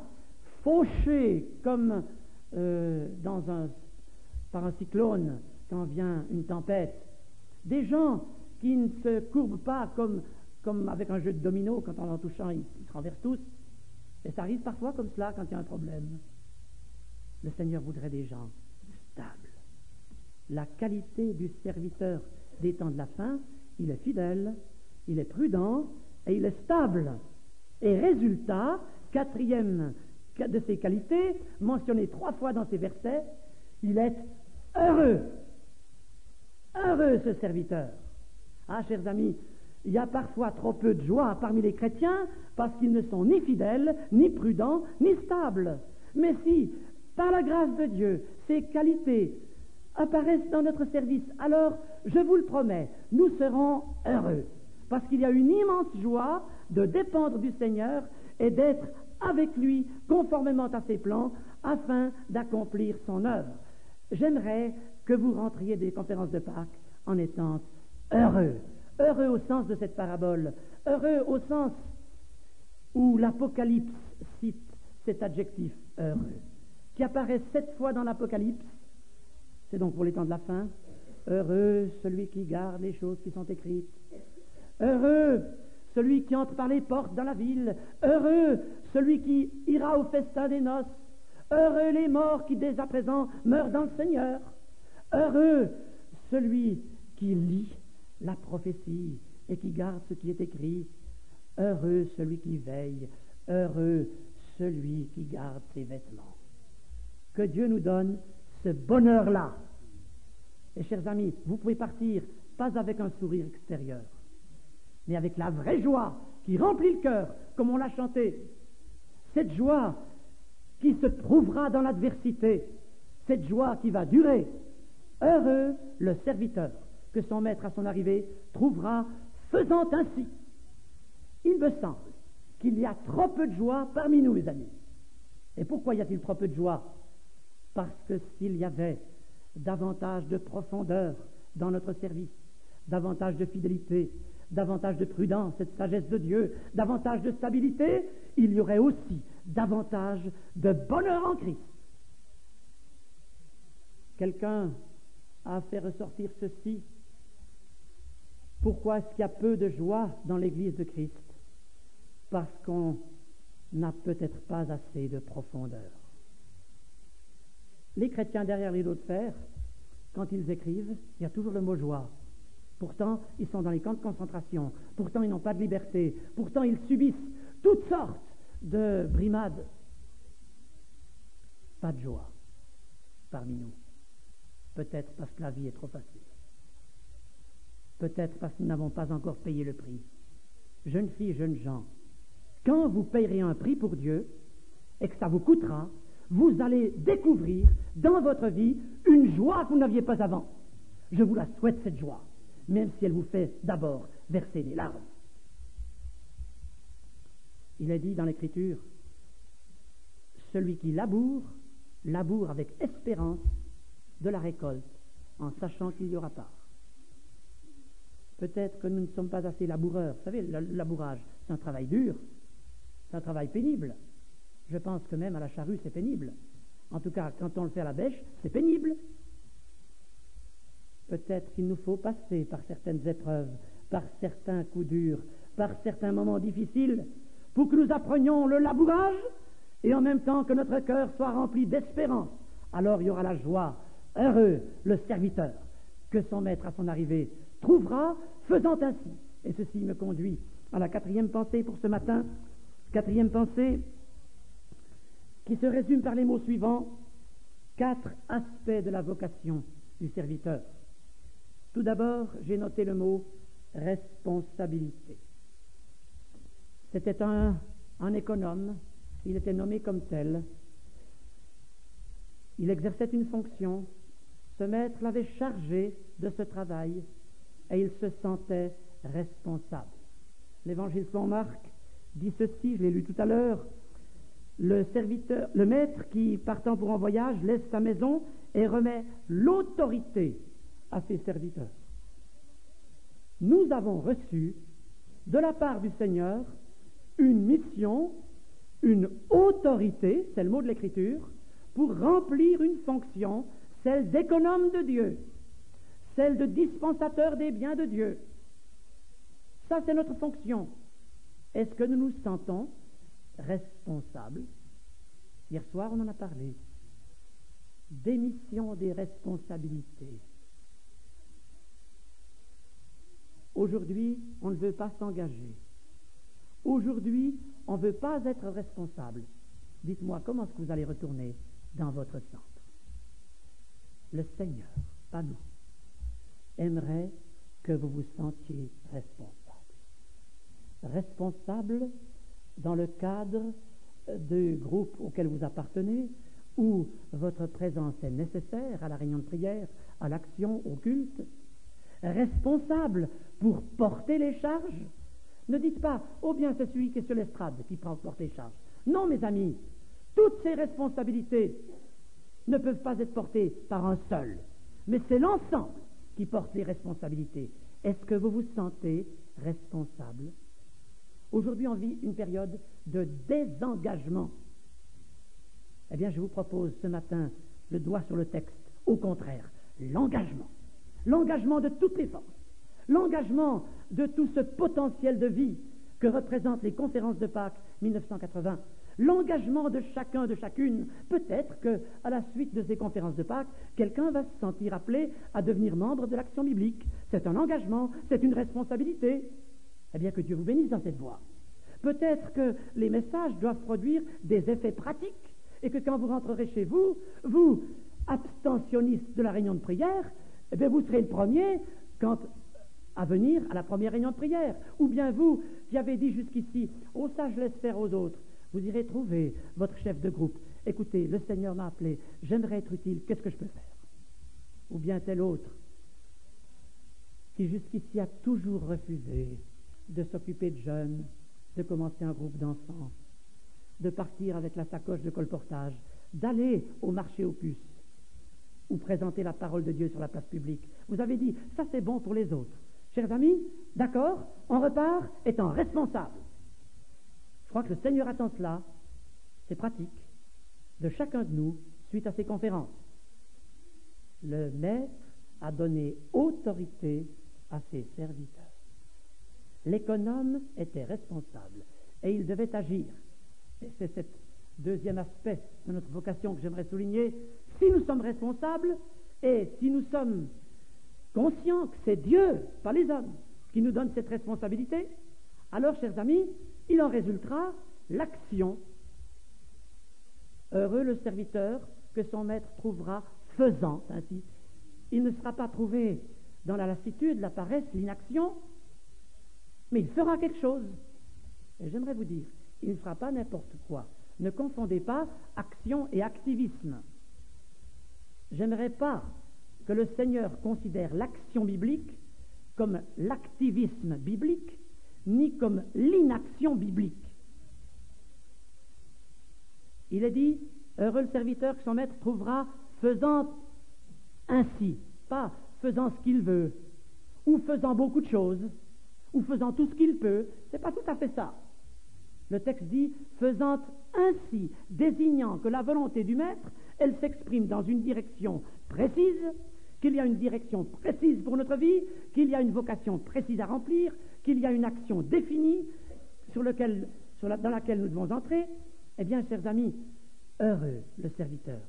fauchés comme par un cyclone quand vient une tempête. Des gens qui ne se courbent pas comme avec un jeu de domino, quand en touchant, ils se renversent tous. Et ça arrive parfois comme cela quand il y a un problème. Le Seigneur voudrait des gens stables. La qualité du serviteur des temps de la fin, il est fidèle, il est prudent et il est stable. Et résultat, quatrième de ses qualités, mentionné 3 fois dans ces versets, il est heureux. Heureux ce serviteur. Ah, chers amis, il y a parfois trop peu de joie parmi les chrétiens parce qu'ils ne sont ni fidèles, ni prudents, ni stables. Mais si, par la grâce de Dieu, ces qualités apparaissent dans notre service, alors, je vous le promets, nous serons heureux. Parce qu'il y a une immense joie de dépendre du Seigneur et d'être avec lui conformément à ses plans afin d'accomplir son œuvre. J'aimerais que vous rentriez des conférences de Pâques en étant heureux. Heureux au sens de cette parabole. Heureux au sens où l'Apocalypse cite cet adjectif heureux, qui apparaît 7 fois dans l'Apocalypse. C'est donc pour les temps de la fin. Heureux celui qui garde les choses qui sont écrites. Heureux celui qui entre par les portes dans la ville. Heureux celui qui ira au festin des noces. Heureux les morts qui dès à présent meurent dans le Seigneur. Heureux celui qui lit la prophétie et qui garde ce qui est écrit. Heureux celui qui veille. Heureux celui qui garde ses vêtements. Que Dieu nous donne ce bonheur-là. Et chers amis, vous pouvez partir pas avec un sourire extérieur, mais avec la vraie joie qui remplit le cœur, comme on l'a chanté. Cette joie qui se trouvera dans l'adversité, cette joie qui va durer. Heureux le serviteur que son maître à son arrivée trouvera faisant ainsi. Il me semble qu'il y a trop peu de joie parmi nous, mes amis. Et pourquoi y a-t-il trop peu de joie? Parce que s'il y avait davantage de profondeur dans notre service, davantage de fidélité, davantage de prudence et de sagesse de Dieu, davantage de stabilité, il y aurait aussi davantage de bonheur en Christ. Quelqu'un a fait ressortir ceci. Pourquoi est-ce qu'il y a peu de joie dans l'Église de Christ? Parce qu'on n'a peut-être pas assez de profondeur. Les chrétiens derrière les rideaux de fer, quand ils écrivent, il y a toujours le mot joie. Pourtant, ils sont dans les camps de concentration. Pourtant, ils n'ont pas de liberté. Pourtant, ils subissent toutes sortes de brimades. Pas de joie parmi nous. Peut-être parce que la vie est trop facile. Peut-être parce que nous n'avons pas encore payé le prix. Jeunes filles, jeunes gens, quand vous payerez un prix pour Dieu et que ça vous coûtera, vous allez découvrir dans votre vie une joie que vous n'aviez pas avant. Je vous la souhaite, cette joie, même si elle vous fait d'abord verser des larmes. Il est dit dans l'Écriture, celui qui laboure, laboure avec espérance de la récolte, en sachant qu'il y aura part. Peut-être que nous ne sommes pas assez laboureurs. Vous savez, le labourage, c'est un travail dur, c'est un travail pénible. Je pense que même à la charrue, c'est pénible. En tout cas, quand on le fait à la bêche, c'est pénible. Peut-être qu'il nous faut passer par certaines épreuves, par certains coups durs, par certains moments difficiles, pour que nous apprenions le labourage et en même temps que notre cœur soit rempli d'espérance. Alors il y aura la joie. Heureux le serviteur que son maître à son arrivée trouvera faisant ainsi. Et ceci me conduit à la quatrième pensée pour ce matin. Quatrième pensée qui se résume par les mots suivants. 4 aspects de la vocation du serviteur. Tout d'abord, j'ai noté le mot responsabilité. C'était un économe, il était nommé comme tel. Il exerçait une fonction, ce maître l'avait chargé de ce travail et il se sentait responsable. L'évangile selon Marc dit ceci, je l'ai lu tout à l'heure, le maître qui, partant pour un voyage, laisse sa maison et remet l'autorité à ses serviteurs. Nous avons reçu de la part du Seigneur une mission, une autorité, c'est le mot de l'Écriture, pour remplir une fonction, celle d'économe de Dieu, celle de dispensateur des biens de Dieu. Ça, c'est notre fonction. Est-ce que nous nous sentons responsables? Hier soir, on en a parlé. Démission des responsabilités. Aujourd'hui, on ne veut pas s'engager. Aujourd'hui, on ne veut pas être responsable. Dites-moi, comment est-ce que vous allez retourner dans votre centre? Le Seigneur, pas nous, aimerait que vous vous sentiez responsable. Responsable dans le cadre du groupe auquel vous appartenez, où votre présence est nécessaire à la réunion de prière, à l'action, au culte. Responsable pour porter les charges. Ne dites pas, oh bien c'est celui qui est sur l'estrade qui porte les charges. Non, mes amis, toutes ces responsabilités ne peuvent pas être portées par un seul, mais c'est l'ensemble qui porte les responsabilités. Est-ce que vous vous sentez responsable? Aujourd'hui, on vit une période de désengagement. Eh bien, je vous propose ce matin le doigt sur le texte. Au contraire, l'engagement. l'engagement de toutes les forces, l'engagement de tout ce potentiel de vie que représentent les conférences de Pâques 1980, l'engagement de chacun, de chacune. Peut-être qu'à la suite de ces conférences de Pâques, quelqu'un va se sentir appelé à devenir membre de l'Action biblique. C'est un engagement, c'est une responsabilité. Eh bien, que Dieu vous bénisse dans cette voie. Peut-être que les messages doivent produire des effets pratiques et que quand vous rentrerez chez vous, vous, abstentionnistes de la réunion de prière, eh bien, vous serez le premier à venir à la première réunion de prière. Ou bien vous, qui avez dit jusqu'ici, oh ça je laisse faire aux autres, vous irez trouver votre chef de groupe. Écoutez, le Seigneur m'a appelé, j'aimerais être utile, qu'est-ce que je peux faire? Ou bien tel autre, qui jusqu'ici a toujours refusé de s'occuper de jeunes, de commencer un groupe d'enfants, de partir avec la sacoche de colportage, d'aller au marché aux puces, ou présenter la parole de Dieu sur la place publique. Vous avez dit, ça c'est bon pour les autres. Chers amis, d'accord, on repart étant responsable. Je crois que le Seigneur attend cela, c'est pratique, de chacun de nous, suite à ces conférences. Le Maître a donné autorité à ses serviteurs. L'économe était responsable et il devait agir. Et c'est ce deuxième aspect de notre vocation que j'aimerais souligner. Si nous sommes responsables et si nous sommes conscients que c'est Dieu, pas les hommes, qui nous donne cette responsabilité, alors, chers amis, il en résultera l'action. Heureux le serviteur que son maître trouvera faisant ainsi. Il ne sera pas trouvé dans la lassitude, la paresse, l'inaction, mais il fera quelque chose. Et j'aimerais vous dire, il ne fera pas n'importe quoi. Ne confondez pas action et activisme. J'aimerais pas que le Seigneur considère l'action biblique comme l'activisme biblique, ni comme l'inaction biblique. Il est dit, heureux le serviteur que son maître trouvera faisant ainsi, pas faisant ce qu'il veut, ou faisant beaucoup de choses, ou faisant tout ce qu'il peut. C'est pas tout à fait ça. Le texte dit faisant ainsi, désignant que la volonté du maître, elle s'exprime dans une direction précise, qu'il y a une direction précise pour notre vie, qu'il y a une vocation précise à remplir, qu'il y a une action définie dans laquelle nous devons entrer. Eh bien, chers amis, heureux le serviteur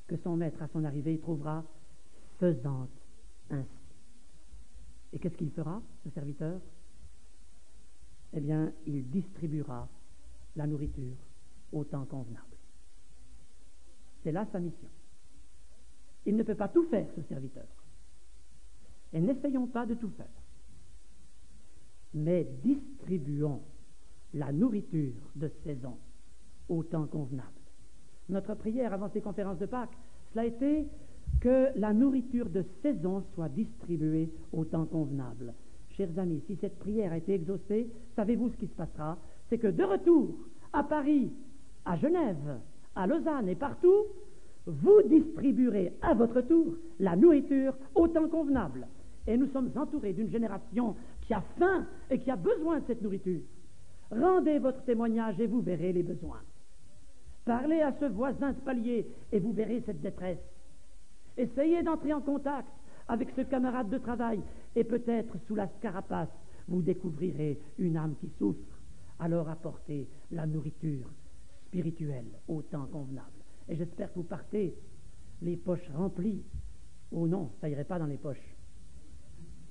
que son maître à son arrivée trouvera faisant ainsi. Et qu'est-ce qu'il fera, ce serviteur? Eh bien, il distribuera la nourriture au temps convenable. C'est là sa mission. Il ne peut pas tout faire, ce serviteur. Et n'essayons pas de tout faire. Mais distribuons la nourriture de saison au temps convenable. Notre prière avant ces conférences de Pâques, cela a été que la nourriture de saison soit distribuée au temps convenable. Chers amis, si cette prière a été exaucée, savez-vous ce qui se passera? C'est que de retour à Paris, à Genève, à Lausanne et partout, vous distribuerez à votre tour la nourriture au temps convenable. Et nous sommes entourés d'une génération qui a faim et qui a besoin de cette nourriture. Rendez votre témoignage et vous verrez les besoins. Parlez à ce voisin de palier et vous verrez cette détresse. Essayez d'entrer en contact avec ce camarade de travail et peut-être sous la scarapace, vous découvrirez une âme qui souffre. Alors apportez la nourriture spirituelle au temps convenable. Et j'espère que vous partez les poches remplies. Oh non, ça irait pas dans les poches.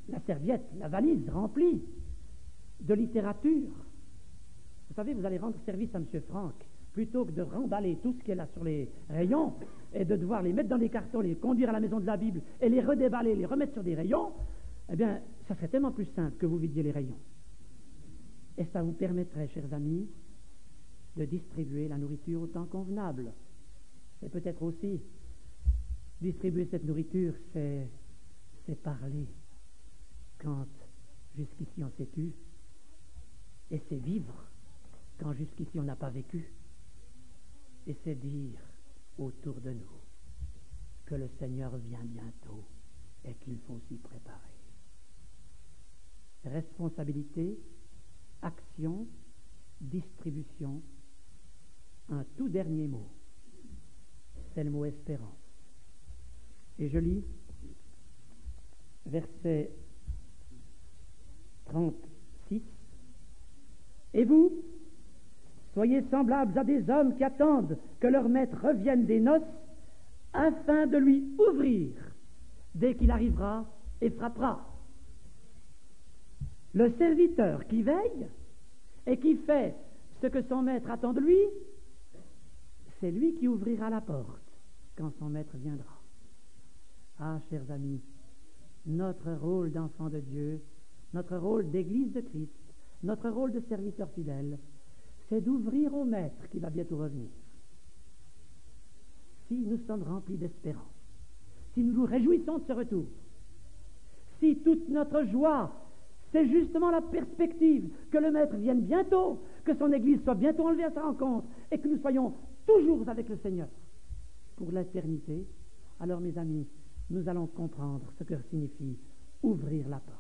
La serviette, la valise remplie de littérature. Vous savez, vous allez rendre service à M. Franck, plutôt que de remballer tout ce qu'il y a là sur les rayons et de devoir les mettre dans des cartons, les conduire à la maison de la Bible et les redéballer, les remettre sur des rayons. Eh bien, ça serait tellement plus simple que vous vidiez les rayons. Et ça vous permettrait, chers amis, de distribuer la nourriture au temps convenable. Et peut-être aussi, distribuer cette nourriture, c'est parler quand jusqu'ici on s'est tu, et c'est vivre quand jusqu'ici on n'a pas vécu, et c'est dire autour de nous que le Seigneur vient bientôt et qu'il faut s'y préparer. Responsabilité, action, distribution, un tout dernier mot, c'est le mot espérance. Et je lis verset 36. Et vous, soyez semblables à des hommes qui attendent que leur maître revienne des noces, afin de lui ouvrir dès qu'il arrivera et frappera. Le serviteur qui veille et qui fait ce que son maître attend de lui, c'est lui qui ouvrira la porte quand son maître viendra. Ah, chers amis, notre rôle d'enfant de Dieu, notre rôle d'église de Christ, notre rôle de serviteur fidèle, c'est d'ouvrir au maître qui va bientôt revenir. Si nous sommes remplis d'espérance, si nous nous réjouissons de ce retour, si toute notre joie, c'est justement la perspective que le maître vienne bientôt, que son église soit bientôt enlevée à sa rencontre et que nous soyons toujours avec le Seigneur pour l'éternité, alors mes amis, nous allons comprendre ce que signifie ouvrir la porte.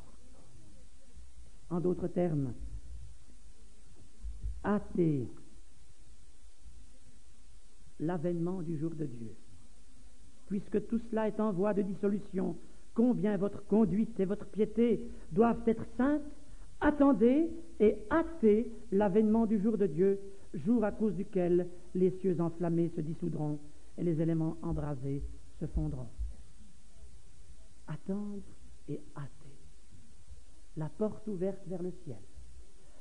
En d'autres termes, hâter l'avènement du jour de Dieu. Puisque tout cela est en voie de dissolution, combien votre conduite et votre piété doivent être saintes, attendez et hâtez l'avènement du jour de Dieu, jour à cause duquel les cieux enflammés se dissoudront et les éléments embrasés se fondront. Attendre et hâter. La porte ouverte vers le ciel.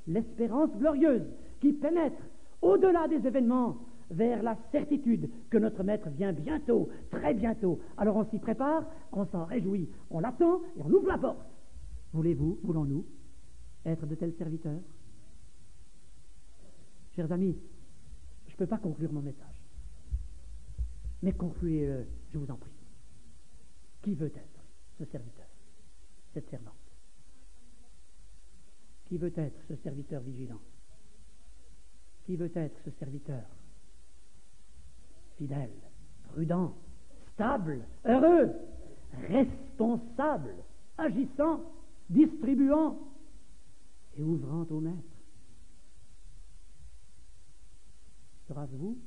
L'espérance glorieuse qui pénètre au-delà des événements vers la certitude que notre Maître vient bientôt, très bientôt. Alors on s'y prépare, on s'en réjouit, on l'attend et on ouvre la porte. Voulez-vous, voulons-nous être de tels serviteurs? Chers amis, je ne peux pas conclure mon message, mais concluez-le, je vous en prie. Qui veut être ce serviteur, cette servante? Qui veut être ce serviteur vigilant? Qui veut être ce serviteur fidèle, prudent, stable, heureux, responsable, agissant, distribuant et ouvrant au maître? Sera-ce vous?